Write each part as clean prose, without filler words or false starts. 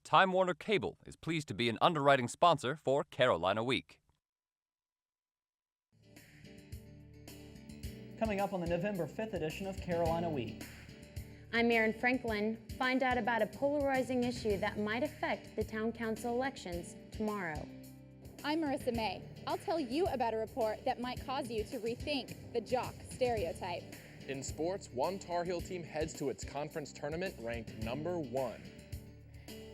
Time Warner Cable is pleased to be an underwriting sponsor for Carolina Week. Coming up on the November 5th edition of Carolina Week. I'm Erin Franklin. Find out about a polarizing issue that might affect the town council elections tomorrow. I'm Marissa May. I'll tell you about a report that might cause you to rethink the jock stereotype. In sports, one Tar Heel team heads to its conference tournament ranked #1.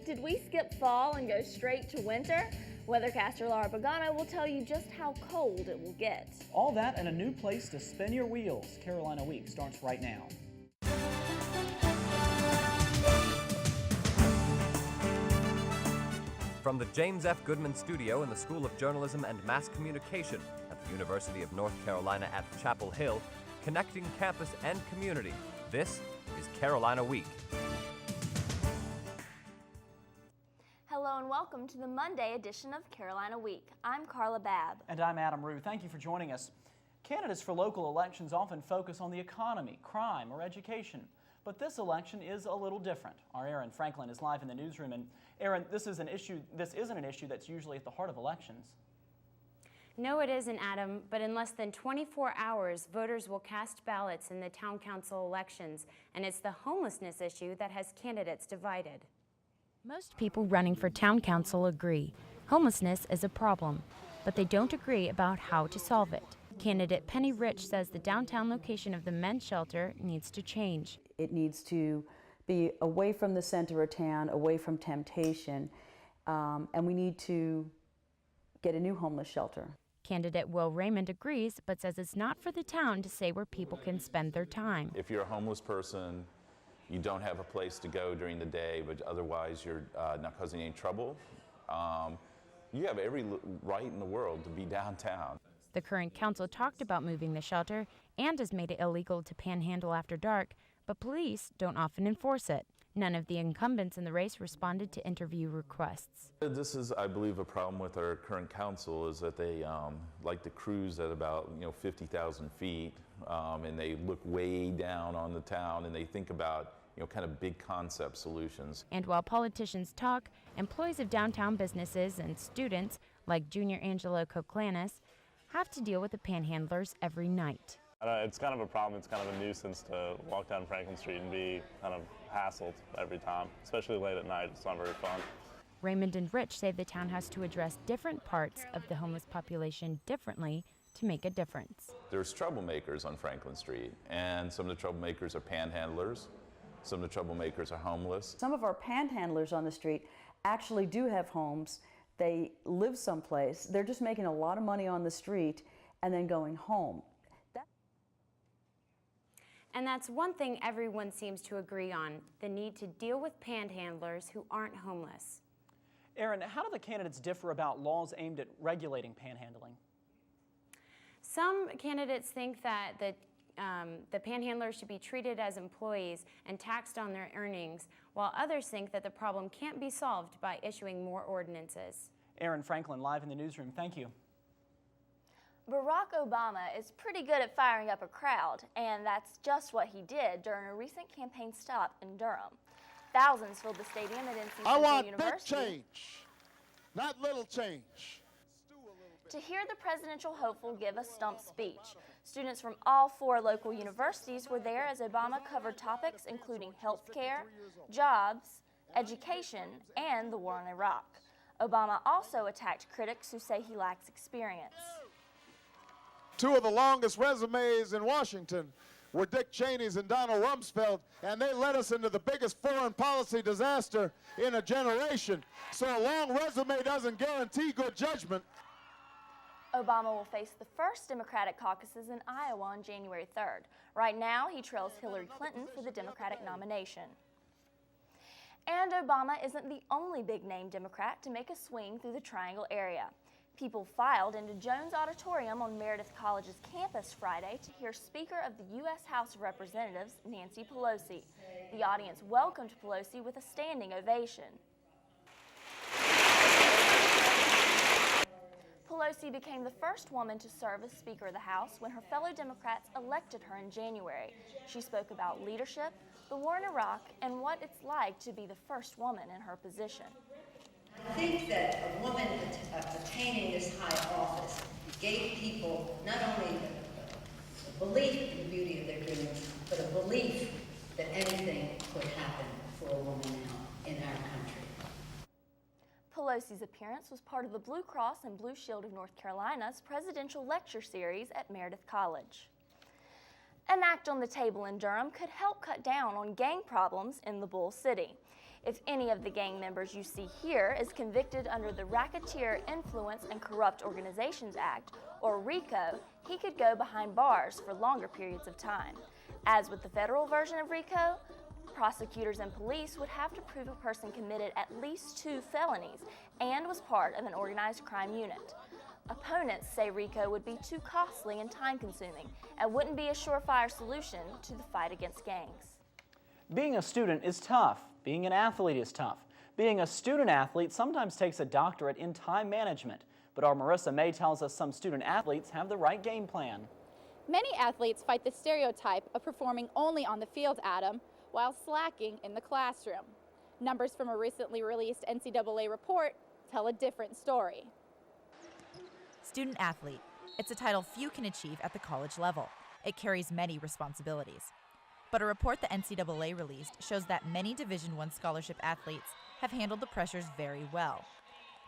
Did we skip fall and go straight to winter? Weathercaster Laura Pagano will tell you just how cold it will get. All that and a new place to spin your wheels. Carolina Week starts right now. From the James F. Goodman Studio in the School of Journalism and Mass Communication at the University of North Carolina at Chapel Hill, connecting campus and community, this is Carolina Week. Hello and welcome to the Monday edition of Carolina Week. I'm Carla Babb. And I'm Adam Rue. Thank you for joining us. Candidates for local elections often focus on the economy, crime, or education. But this election is a little different. Our Erin Franklin is live in the newsroom. And Erin, this isn't an issue that's usually at the heart of elections. No, it isn't, Adam, but in less than 24 hours, voters will cast ballots in the town council elections, and it's the homelessness issue that has candidates divided. Most people running for town council agree homelessness is a problem, but they don't agree about how to solve it. Candidate Penny Rich says the downtown location of the men's shelter needs to change. It needs to be away from the center of town, away from temptation, and we need to get a new homeless shelter. Candidate Will Raymond agrees, but says it's not for the town to say where people can spend their time. If you're a homeless person, you don't have a place to go during the day, but otherwise you're not causing any trouble, you have every right in the world to be downtown. The current council talked about moving the shelter and has made it illegal to panhandle after dark, but police don't often enforce it. None of the incumbents in the race responded to interview requests. This is, I believe, a problem with our current council is that they like to cruise at about 50,000 feet, and they look way down on the town, and they think about kind of big concept solutions. And while politicians talk, employees of downtown businesses and students like Junior Angelo Koklanis have to deal with the panhandlers every night. It's kind of a problem. It's kind of a nuisance to walk down Franklin Street and be kind of hassled every time, especially late at night. It's not very fun. Raymond and Rich say the town has to address different parts of the homeless population differently to make a difference. There's troublemakers on Franklin Street, and some of the troublemakers are panhandlers. Some of the troublemakers are homeless. Some of our panhandlers on the street actually do have homes. They live someplace. They're just making a lot of money on the street and then going home. And that's one thing everyone seems to agree on, the need to deal with panhandlers who aren't homeless. Erin, how do the candidates differ about laws aimed at regulating panhandling? Some candidates think that the panhandlers should be treated as employees and taxed on their earnings, while others think that the problem can't be solved by issuing more ordinances. Erin Franklin, live in the newsroom. Thank you. Barack Obama is pretty good at firing up a crowd, and that's just what he did during a recent campaign stop in Durham. Thousands filled the stadium at NC Central University. I want big change, not little change. To hear the presidential hopeful give a stump speech. Students from all 4 local universities were there as Obama covered topics including health care, jobs, education, and the war in Iraq. Obama also attacked critics who say he lacks experience. 2 of the longest resumes in Washington were Dick Cheney's and Donald Rumsfeld, and they led us into the biggest foreign policy disaster in a generation. So a long resume doesn't guarantee good judgment. Obama will face the first Democratic caucuses in Iowa on January 3rd. Right now, he trails Hillary Clinton for the Democratic nomination. And Obama isn't the only big-name Democrat to make a swing through the Triangle area. People filed into Jones Auditorium on Meredith College's campus Friday to hear Speaker of the U.S. House of Representatives, Nancy Pelosi. The audience welcomed Pelosi with a standing ovation. Pelosi became the first woman to serve as Speaker of the House when her fellow Democrats elected her in January. She spoke about leadership, the war in Iraq, and what it's like to be the first woman in her position. I think that a woman attaining this high office gave people not only a belief in the beauty of their dreams, but a belief that anything could happen for a woman now in our country. Pelosi's appearance was part of the Blue Cross and Blue Shield of North Carolina's presidential lecture series at Meredith College. An act on the table in Durham could help cut down on gang problems in the Bull City. If any of the gang members you see here is convicted under the Racketeer Influence and Corrupt Organizations Act, or RICO, he could go behind bars for longer periods of time. As with the federal version of RICO, prosecutors and police would have to prove a person committed at least 2 felonies and was part of an organized crime unit. Opponents say RICO would be too costly and time-consuming and wouldn't be a surefire solution to the fight against gangs. Being a student is tough. Being an athlete is tough. Being a student athlete sometimes takes a doctorate in time management. But our Marissa May tells us some student athletes have the right game plan. Many athletes fight the stereotype of performing only on the field, Adam, while slacking in the classroom. Numbers from a recently released NCAA report tell a different story. Student athlete. It's a title few can achieve at the college level. It carries many responsibilities. But a report the NCAA released shows that many Division I scholarship athletes have handled the pressures very well.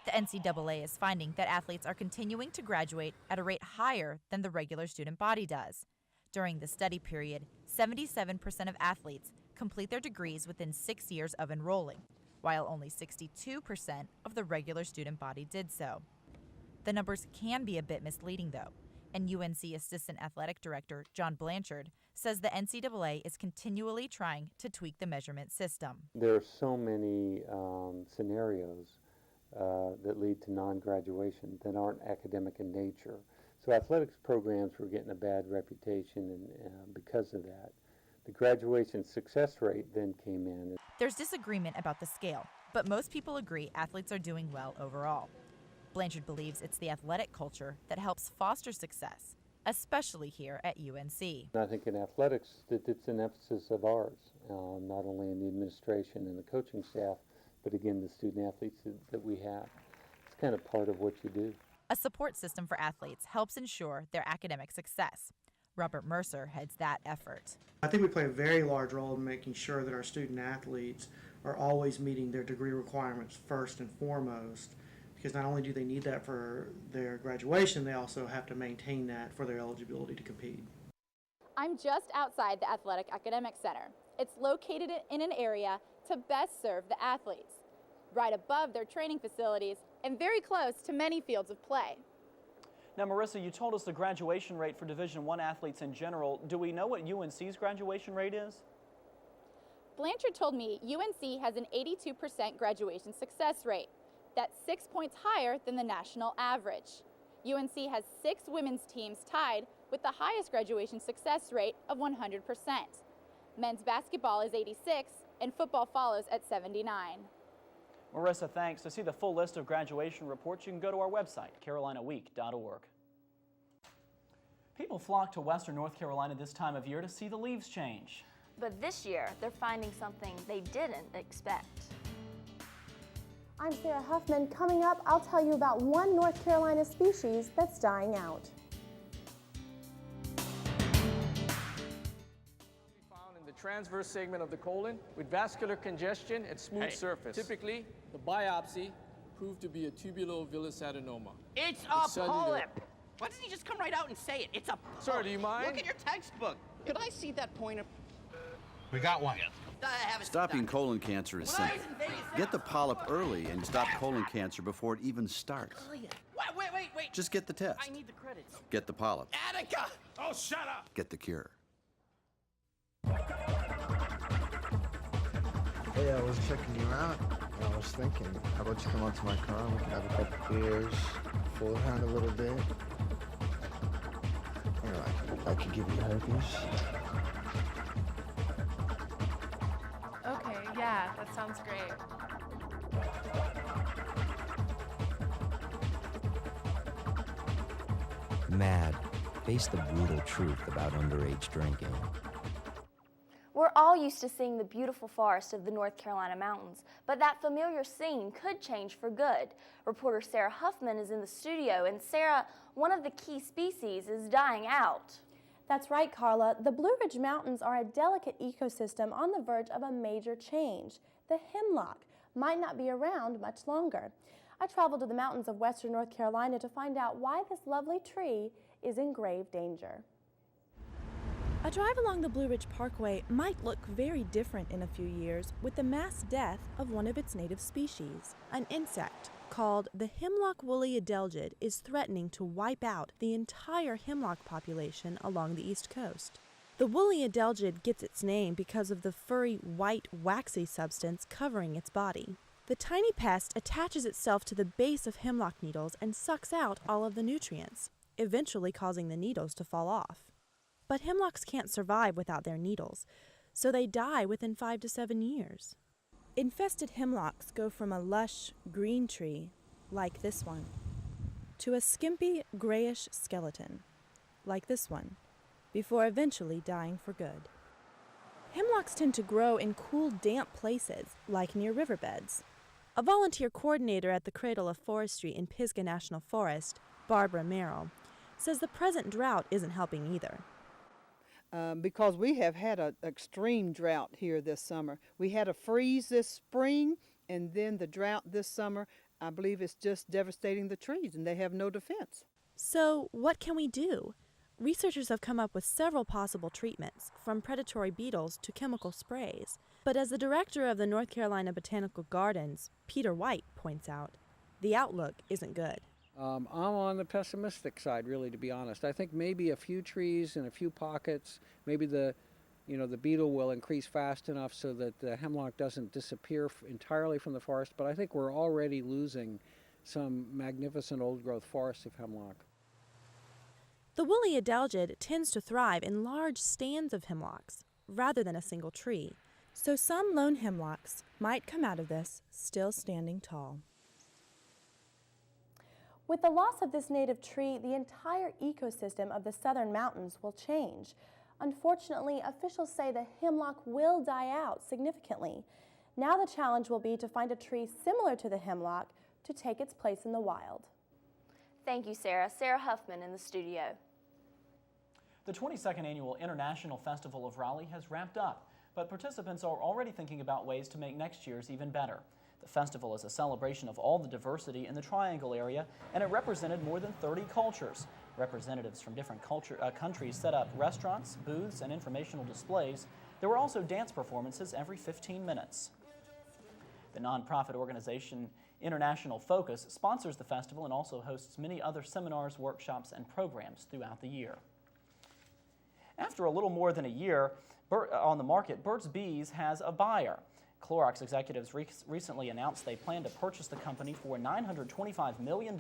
The NCAA is finding that athletes are continuing to graduate at a rate higher than the regular student body does. During the study period, 77% of athletes complete their degrees within 6 years of enrolling, while only 62% of the regular student body did so. The numbers can be a bit misleading, though, and UNC Assistant Athletic Director John Blanchard says the NCAA is continually trying to tweak the measurement system. There are so many scenarios that lead to non-graduation that aren't academic in nature. So athletics programs were getting a bad reputation and because of that. The graduation success rate then came in. There's disagreement about the scale, but most people agree athletes are doing well overall. Blanchard believes it's the athletic culture that helps foster success, especially here at UNC. I think in athletics that it's an emphasis of ours, not only in the administration and the coaching staff, but again the student athletes that we have. It's kind of part of what you do. A support system for athletes helps ensure their academic success. Robert Mercer heads that effort. I think we play a very large role in making sure that our student athletes are always meeting their degree requirements first and foremost, because not only do they need that for their graduation, they also have to maintain that for their eligibility to compete. I'm just outside the Athletic Academic Center. It's located in an area to best serve the athletes, right above their training facilities and very close to many fields of play. Now, Marissa, you told us the graduation rate for Division I athletes in general. Do we know what UNC's graduation rate is? Blanchard told me UNC has an 82% graduation success rate. That's 6 points higher than the national average. UNC has 6 women's teams tied with the highest graduation success rate of 100%. Men's basketball is 86, and football follows at 79. Marissa, thanks. To see the full list of graduation reports, you can go to our website, carolinaweek.org. People flock to western North Carolina this time of year to see the leaves change. But this year, they're finding something they didn't expect. I'm Sarah Huffman. Coming up, I'll tell you about one North Carolina species that's dying out. Found in the transverse segment of the colon with vascular congestion at smooth surface. Typically, the biopsy proved to be a tubulovillous adenoma. It's a polyp. Why doesn't he just come right out and say it? It's a polyp. Sir, do you mind? Look at your textbook. Could I see that pointer? We got one. Stopping colon cancer is simple. Get the polyp early and stop colon cancer before it even starts. Wait. Just get the test. I need the credits. Get the polyp. Attica! Oh, shut up! Get the cure. Hey, I was checking you out, and I was thinking, how about you come out to my car and we can have a couple beers, fool around a little bit. You know, I could give you herpes. Okay, yeah, that sounds great. Mad. Face the brutal truth about underage drinking. We're all used to seeing the beautiful forest of the North Carolina mountains, but that familiar scene could change for good. Reporter Sarah Huffman is in the studio, and Sarah, one of the key species is dying out. That's right, Carla. The Blue Ridge Mountains are a delicate ecosystem on the verge of a major change. The hemlock might not be around much longer. I traveled to the mountains of western North Carolina to find out why this lovely tree is in grave danger. A drive along the Blue Ridge Parkway might look very different in a few years with the mass death of one of its native species. An insect called the Hemlock woolly Adelgid is threatening to wipe out the entire hemlock population along the East Coast. The woolly Adelgid gets its name because of the furry, white, waxy substance covering its body. The tiny pest attaches itself to the base of hemlock needles and sucks out all of the nutrients, eventually causing the needles to fall off. But hemlocks can't survive without their needles, so they die within 5 to 7 years. Infested hemlocks go from a lush green tree, like this one, to a skimpy grayish skeleton, like this one, before eventually dying for good. Hemlocks tend to grow in cool, damp places, like near riverbeds. A volunteer coordinator at the Cradle of Forestry in Pisgah National Forest, Barbara Merrill, says the present drought isn't helping either. Because we have had an extreme drought here this summer. We had a freeze this spring, and then the drought this summer, I believe it's just devastating the trees, and they have no defense. So what can we do? Researchers have come up with several possible treatments, from predatory beetles to chemical sprays. But as the director of the North Carolina Botanical Gardens, Peter White, points out, the outlook isn't good. I'm on the pessimistic side, really, to be honest. I think maybe a few trees in a few pockets, maybe the beetle will increase fast enough so that the hemlock doesn't disappear entirely from the forest. But I think we're already losing some magnificent old-growth forests of hemlock. The woolly Adelgid tends to thrive in large stands of hemlocks, rather than a single tree. So some lone hemlocks might come out of this still standing tall. With the loss of this native tree, the entire ecosystem of the southern mountains will change. Unfortunately, officials say the hemlock will die out significantly. Now the challenge will be to find a tree similar to the hemlock to take its place in the wild. Thank you, Sarah. Sarah Huffman in the studio. The 22nd Annual International Festival of Raleigh has wrapped up, but participants are already thinking about ways to make next year's even better. The festival is a celebration of all the diversity in the Triangle area, and it represented more than 30 cultures. Representatives from different countries set up restaurants, booths, and informational displays. There were also dance performances every 15 minutes. The nonprofit organization International Focus sponsors the festival and also hosts many other seminars, workshops, and programs throughout the year. After a little more than a year on the market, Burt's Bees has a buyer. Clorox executives recently announced they plan to purchase the company for $925 million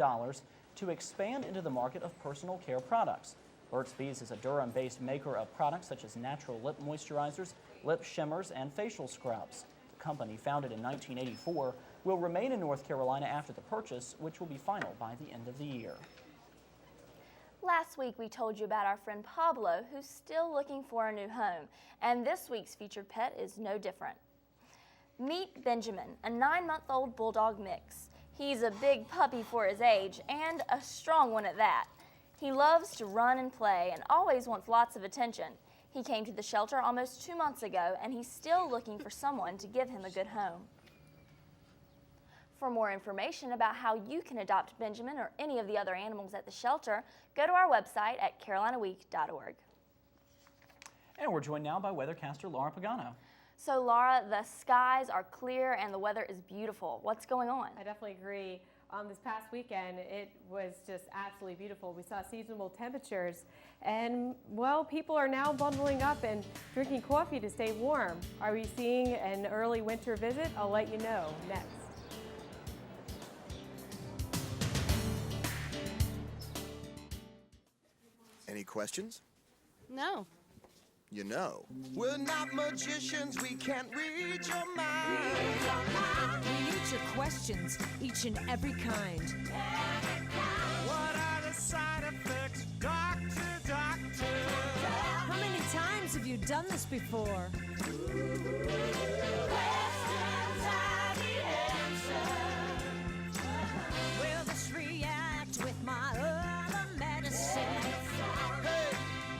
to expand into the market of personal care products. Burt's Bees is a Durham-based maker of products such as natural lip moisturizers, lip shimmers, and facial scrubs. The company, founded in 1984, will remain in North Carolina after the purchase, which will be final by the end of the year. Last week we told you about our friend Pablo, who's still looking for a new home, and this week's featured pet is no different. Meet Benjamin, a 9-month-old bulldog mix. He's a big puppy for his age, and a strong one at that. He loves to run and play and always wants lots of attention. He came to the shelter almost 2 months ago, and he's still looking for someone to give him a good home. For more information about how you can adopt Benjamin or any of the other animals at the shelter, go to our website at carolinaweek.org. And we're joined now by weathercaster Laura Pagano. So Laura, the skies are clear and the weather is beautiful. What's going on? I definitely agree. This past weekend, it was just absolutely beautiful. We saw seasonable temperatures, and well, people are now bundling up and drinking coffee to stay warm. Are we seeing an early winter visit? I'll let you know next. Any questions? No. You know. We're not magicians, we can't read your mind. We answer questions, each and every kind. What are the side effects, doctor, doctor? How many times have you you done this before? Will this react with my other medicine? Hey,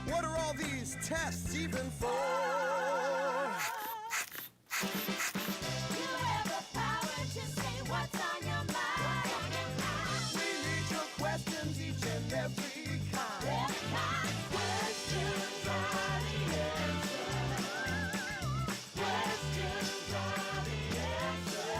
what are all these tests even for? Questions each and every kind. Questions are the answer. Questions are the answer.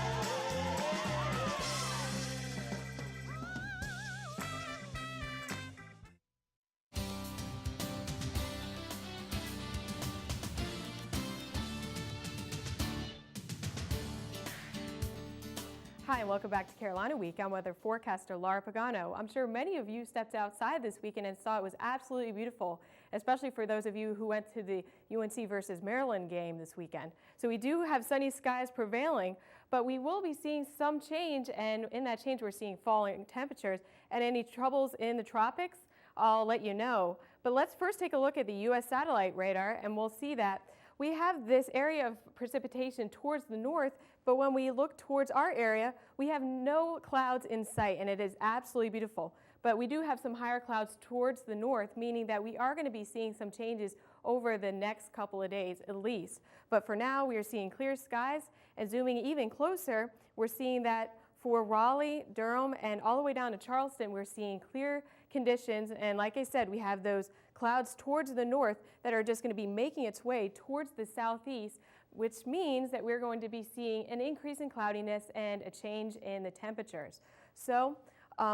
Hi, and welcome back to Carolina Week. I'm weather forecaster Laura Pagano. I'm sure many of you stepped outside this weekend and saw it was absolutely beautiful, especially for those of you who went to the UNC versus Maryland game this weekend. So we do have sunny skies prevailing, but we will be seeing some change, and in that change we're seeing falling temperatures. And any troubles in the tropics, I'll let you know. But let's first take a look at the U.S. satellite radar, and we'll see that we have this area of precipitation towards the north, but when we look towards our area, we have no clouds in sight, and it is absolutely beautiful. But we do have some higher clouds towards the north, meaning that we are going to be seeing some changes over the next couple of days at least. But for now, we are seeing clear skies, and zooming even closer, we're seeing that for Raleigh, Durham, and all the way down to Charleston, we're seeing clear conditions. And like I said, we have those clouds towards the north that are just going to be making its way towards the southeast, which means that we're going to be seeing an increase in cloudiness and a change in the temperatures. So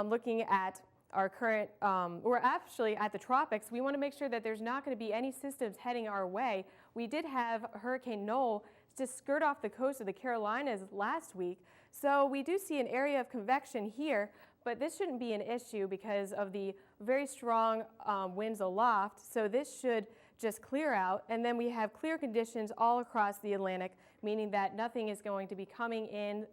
looking at our current, we're actually at the tropics, we want to make sure that there's not going to be any systems heading our way. We did have Hurricane Noel just skirt off the coast of the Carolinas last week, so we do see an area of convection here, but this shouldn't be an issue because of the very strong winds aloft, so this should just clear out, and then we have clear conditions all across the Atlantic, meaning that nothing is going to be coming in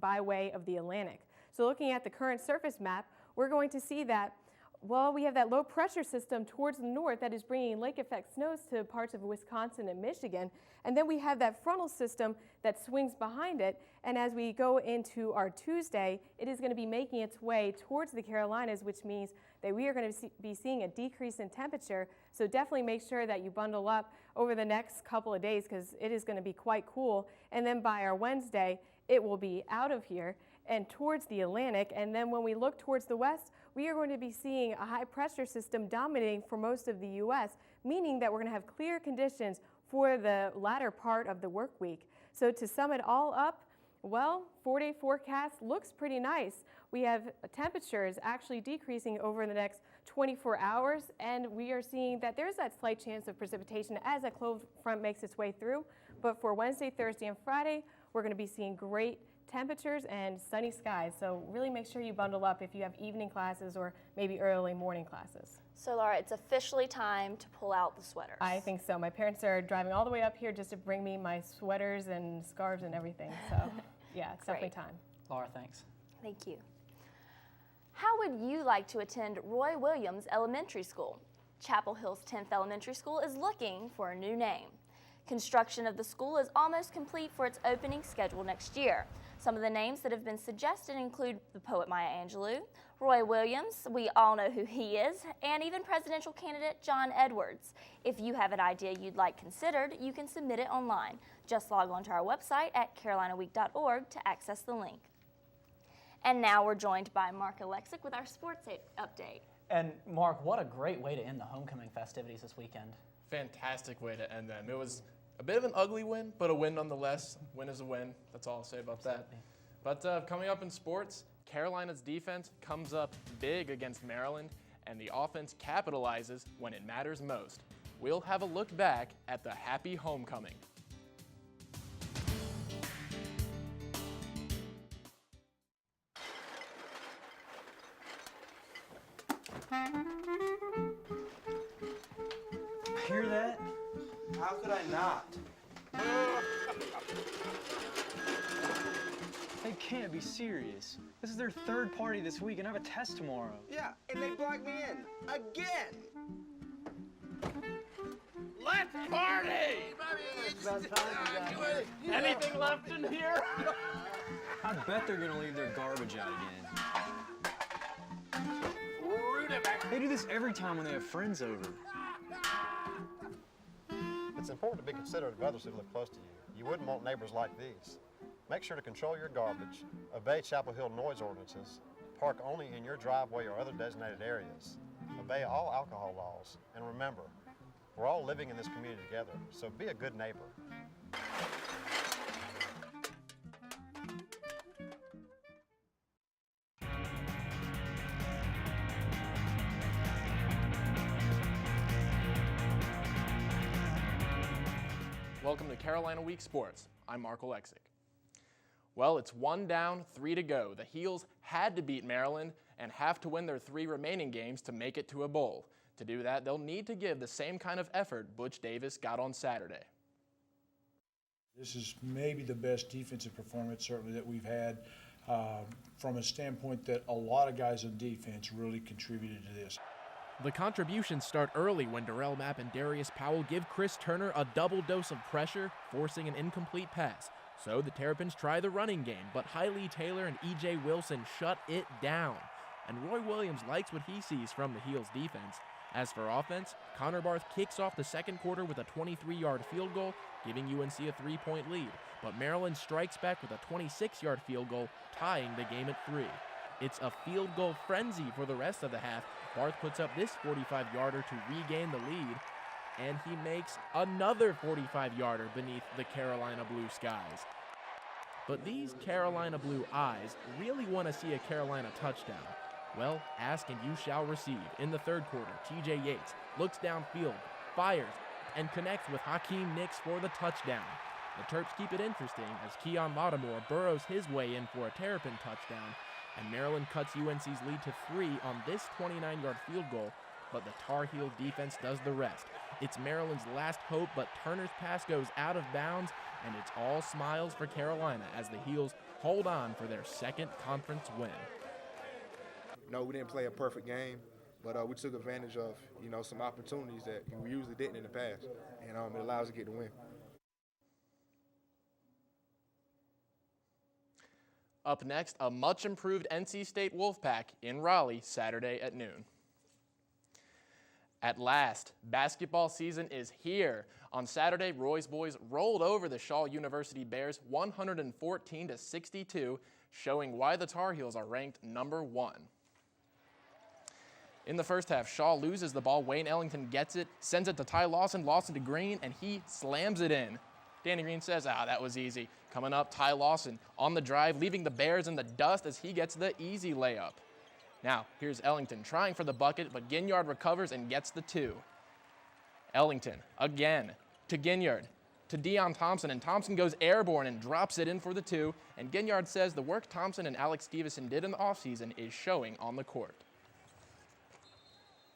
by way of the Atlantic. So looking at the current surface map, we're going to see that, well, we have that low pressure system towards the north that is bringing lake effect snows to parts of Wisconsin and Michigan, and then we have that frontal system that swings behind it, and as we go into our Tuesday, it is going to be making its way towards the Carolinas, which means that we are going to be seeing a decrease in temperature. So definitely make sure that you bundle up over the next couple of days because it is going to be quite cool. And then by our Wednesday, it will be out of here and towards the Atlantic. And then when we look towards the west, we are going to be seeing a high pressure system dominating for most of the U.S., meaning that we're going to have clear conditions for the latter part of the work week. So to sum it all up, well, 4-day forecast looks pretty nice. We have temperatures actually decreasing over the next 24 hours, and we are seeing that there's that slight chance of precipitation as that cold front makes its way through. But for Wednesday, Thursday, and Friday, we're going to be seeing great temperatures and sunny skies. So really make sure you bundle up if you have evening classes or maybe early morning classes. So Laura, it's officially time to pull out the sweaters. I think so. My parents are driving all the way up here just to bring me my sweaters and scarves and everything. So yeah, it's definitely time. Laura, thanks. Thank you. How would you like to attend Roy Williams Elementary School? Chapel Hill's 10th Elementary School is looking for a new name. Construction of the school is almost complete for its opening schedule next year. Some of the names that have been suggested include the poet Maya Angelou, Roy Williams, we all know who he is, and even presidential candidate John Edwards. If you have an idea you'd like considered, you can submit it online. Just log on to our website at carolinaweek.org to access the link. And now we're joined by Mark Alexic with our sports update. And Mark, what a great way to end the homecoming festivities this weekend. Fantastic way to end them. It was a bit of an ugly win, but a win nonetheless. Win is a win. That's all I'll say about that. But coming up in sports, Carolina's defense comes up big against Maryland, and the offense capitalizes when it matters most. We'll have a look back at the happy homecoming. Hear that? How could I not? They can't be serious. This is their third party this week, and I have a test tomorrow. Yeah, and they blocked me in again. Let's party! Anything left in here? I bet they're gonna leave their garbage out again. They do this every time when they have friends over. It's important to be considerate of others who live close to you. You wouldn't want neighbors like these. Make sure to control your garbage, obey Chapel Hill noise ordinances, park only in your driveway or other designated areas, obey all alcohol laws, and remember, we're all living in this community together, so be a good neighbor. Welcome to Carolina Week Sports. I'm Mark Alexic. Well, it's 1 down, 3 to go. The Heels had to beat Maryland and have to win their 3 remaining games to make it to a bowl. To do that, they'll need to give the same kind of effort Butch Davis got on Saturday. This is maybe the best defensive performance certainly that we've had from a standpoint that a lot of guys on defense really contributed to this. The contributions start early when Darrell Mapp and Darius Powell give Chris Turner a double dose of pressure, forcing an incomplete pass. So the Terrapins try the running game, but Hailey Taylor and E.J. Wilson shut it down. And Roy Williams likes what he sees from the Heels defense. As for offense, Connor Barth kicks off the second quarter with a 23-yard field goal, giving UNC a 3-point lead. But Maryland strikes back with a 26-yard field goal, tying the game at 3. It's a field goal frenzy for the rest of the half. Barth puts up this 45-yarder to regain the lead, and he makes another 45-yarder beneath the Carolina blue skies. But these Carolina blue eyes really want to see a Carolina touchdown. Well, ask and you shall receive. In the third quarter, T.J. Yates looks downfield, fires, and connects with Hakeem Nicks for the touchdown. The Terps keep it interesting as Keon Lattimore burrows his way in for a Terrapin touchdown, and Maryland cuts UNC's lead to 3 on this 29-yard field goal, but the Tar Heel defense does the rest. It's Maryland's last hope, but Turner's pass goes out of bounds, and it's all smiles for Carolina as the Heels hold on for their second conference win. No, we didn't play a perfect game, but we took advantage of, some opportunities that we usually didn't in the past, and it allows us to get the win. Up next, a much-improved NC State Wolfpack in Raleigh Saturday at noon. At last, basketball season is here. On Saturday, Roy's boys rolled over the Shaw University Bears 114-62, showing why the Tar Heels are ranked number 1. In the first half, Shaw loses the ball. Wayne Ellington gets it, sends it to Ty Lawson, Lawson to Green, and he slams it in. Danny Green says, that was easy. Coming up, Ty Lawson on the drive, leaving the Bears in the dust as he gets the easy layup. Now, here's Ellington trying for the bucket, but Ginyard recovers and gets the 2. Ellington, again, to Ginyard, to Deion Thompson, and Thompson goes airborne and drops it in for the 2, and Ginyard says the work Thompson and Alex Stevenson did in the offseason is showing on the court.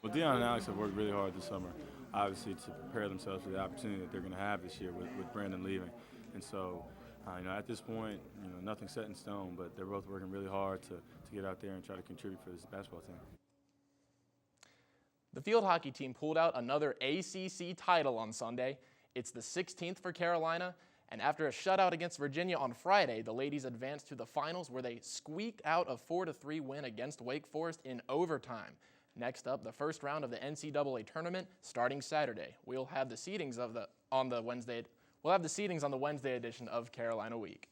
Well, Deion and Alex have worked really hard this summer, obviously, to prepare themselves for the opportunity that they're going to have this year with Brandon leaving. And so, at this point, nothing's set in stone, but they're both working really hard to get out there and try to contribute for this basketball team. The field hockey team pulled out another ACC title on Sunday. It's the 16th for Carolina, and after a shutout against Virginia on Friday, the ladies advanced to the finals where they squeaked out a 4-3 win against Wake Forest in overtime. Next up, the first round of the NCAA tournament starting Saturday. We'll have the seedings on the Wednesday edition of Carolina Week.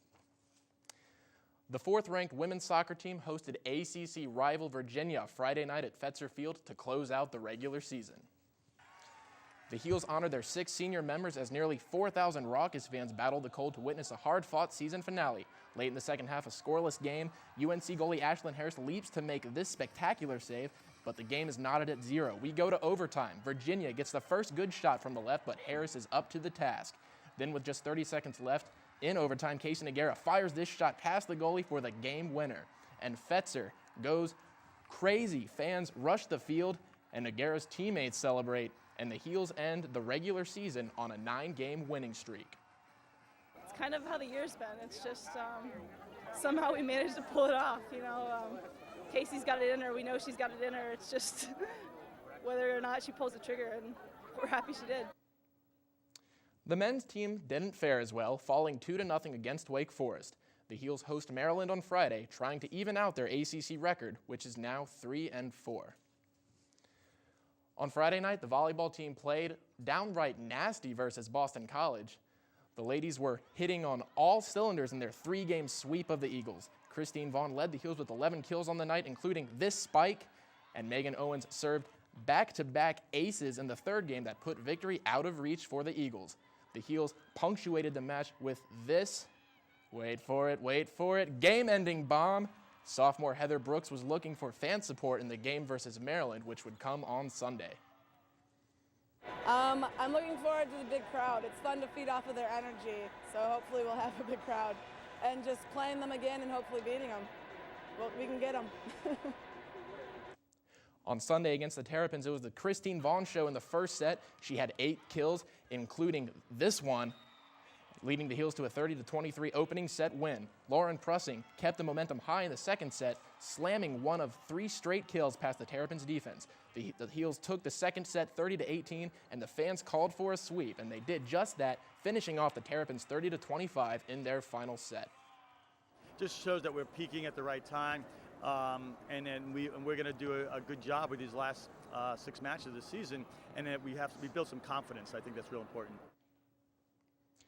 The 4th-ranked women's soccer team hosted ACC rival Virginia Friday night at Fetzer Field to close out the regular season. The Heels honored their 6 senior members as nearly 4,000 Raucous fans battled the cold to witness a hard-fought season finale. Late in the second half, a scoreless game, UNC goalie Ashlyn Harris leaps to make this spectacular save, but the game is knotted at 0. We go to overtime. Virginia gets the first good shot from the left, but Harris is up to the task. Then with just 30 seconds left in overtime, Casey Noguera fires this shot past the goalie for the game winner. And Fetzer goes crazy. Fans rush the field, and Noguera's teammates celebrate, and the Heels end the regular season on a 9-game winning streak. It's kind of how the year's been. It's just somehow we managed to pull it off, Casey's got it in her. We know she's got it in her. It's just whether or not she pulls the trigger, and we're happy she did. The men's team didn't fare as well, falling 2-0 against Wake Forest. The Heels host Maryland on Friday, trying to even out their ACC record, which is now 3-4. On Friday night, the volleyball team played downright nasty versus Boston College. The ladies were hitting on all cylinders in their 3-game sweep of the Eagles. Christine Vaughn led the Heels with 11 kills on the night, including this spike, and Megan Owens served back-to-back aces in the third game that put victory out of reach for the Eagles. The Heels punctuated the match with this, wait for it, game-ending bomb. Sophomore Heather Brooks was looking for fan support in the game versus Maryland, which would come on Sunday. I'm looking forward to the big crowd. It's fun to feed off of their energy, so hopefully we'll have a big crowd. And just playing them again and hopefully beating them. Well, we can get them. On Sunday against the Terrapins, it was the Christine Vaughn show in the first set. She had 8 kills, including this one, leading the Heels to a 30-23 opening set win. Lauren Prussing kept the momentum high in the second set, slamming one of 3 straight kills past the Terrapins defense. The Heels took the second set 30-18, and the fans called for a sweep, and they did just that, finishing off the Terrapins 30-25 in their final set. Just shows that we're peaking at the right time. And we're going to do a good job with these last 6 matches this season, and that we built some confidence. I think that's real important.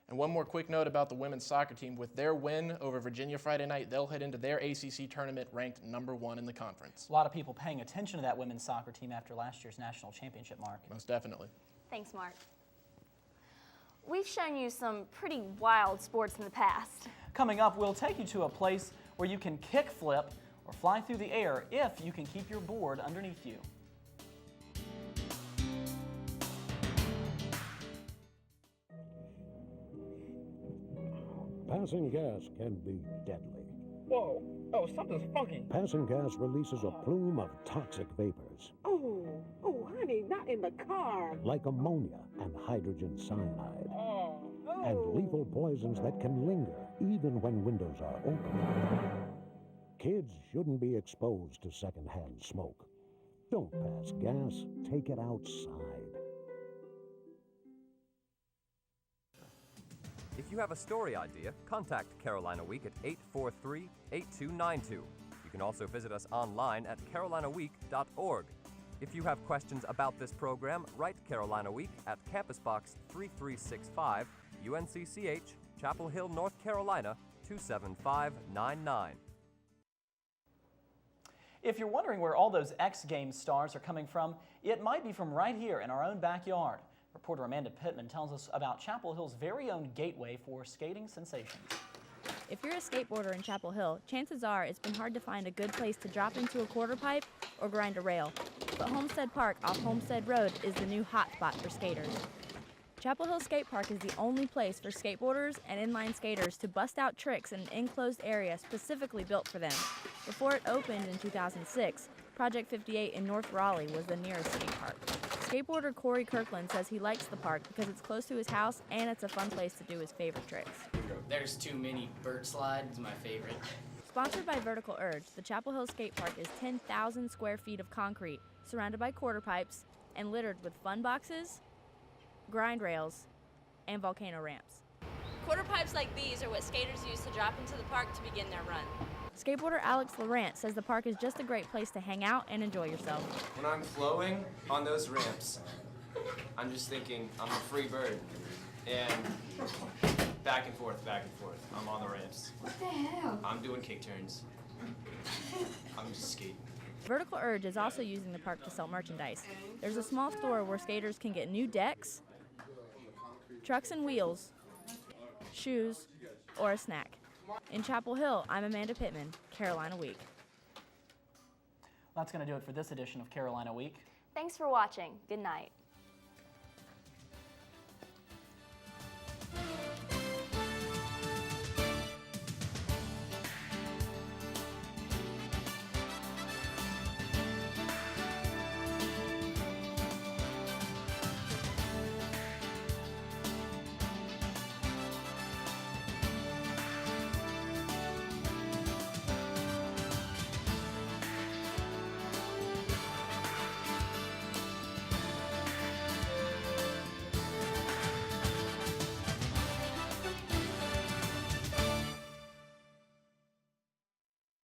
And one more quick note about the women's soccer team. With their win over Virginia Friday night, they'll head into their ACC tournament ranked #1 in the conference. A lot of people paying attention to that women's soccer team after last year's national championship, Mark. Most definitely. Thanks, Mark. We've shown you some pretty wild sports in the past. Coming up, we'll take you to a place where you can kick flip or fly through the air if you can keep your board underneath you. Passing gas can be deadly. Whoa, oh, something's funky. Passing gas releases a plume of toxic vapors, Oh, honey, not in the car. like ammonia and hydrogen cyanide, Oh, and lethal poisons that can linger even when windows are open. Kids shouldn't be exposed to secondhand smoke. Don't pass gas, take it outside. If you have a story idea, contact Carolina Week at 843-8292. You can also visit us online at carolinaweek.org. If you have questions about this program, write Carolina Week at Campus Box 3365, UNCCH, Chapel Hill, North Carolina, 27599. If you're wondering where all those X Games stars are coming from, it might be from right here in our own backyard. Reporter Amanda Pittman tells us about Chapel Hill's very own gateway for skating sensations. If you're a skateboarder in Chapel Hill, chances are it's been hard to find a good place to drop into a quarter pipe or grind a rail. But Homestead Park off Homestead Road is the new hot spot for skaters. Chapel Hill Skate Park is the only place for skateboarders and inline skaters to bust out tricks in an enclosed area specifically built for them. Before it opened in 2006, Project 58 in North Raleigh was the nearest skate park. Skateboarder Corey Kirkland says he likes the park because it's close to his house and it's a fun place to do his favorite tricks. There's too many bird slides, my favorite. Sponsored by Vertical Urge, the Chapel Hill Skate Park is 10,000 square feet of concrete, surrounded by quarter pipes, and littered with fun boxes, grind rails, and volcano ramps. Quarter pipes like these are what skaters use to drop into the park to begin their run. Skateboarder Alex Laurent says the park is just a great place to hang out and enjoy yourself. When I'm flowing on those ramps, I'm just thinking I'm a free bird. And back and forth, I'm on the ramps. What the hell? I'm doing kick turns. I'm just skating. Vertical Urge is also using the park to sell merchandise. There's a small store where skaters can get new decks, trucks and wheels, shoes, or a snack. In Chapel Hill, I'm Amanda Pittman, Carolina Week. That's going to do it for this edition of Carolina Week. Thanks for watching. Good night.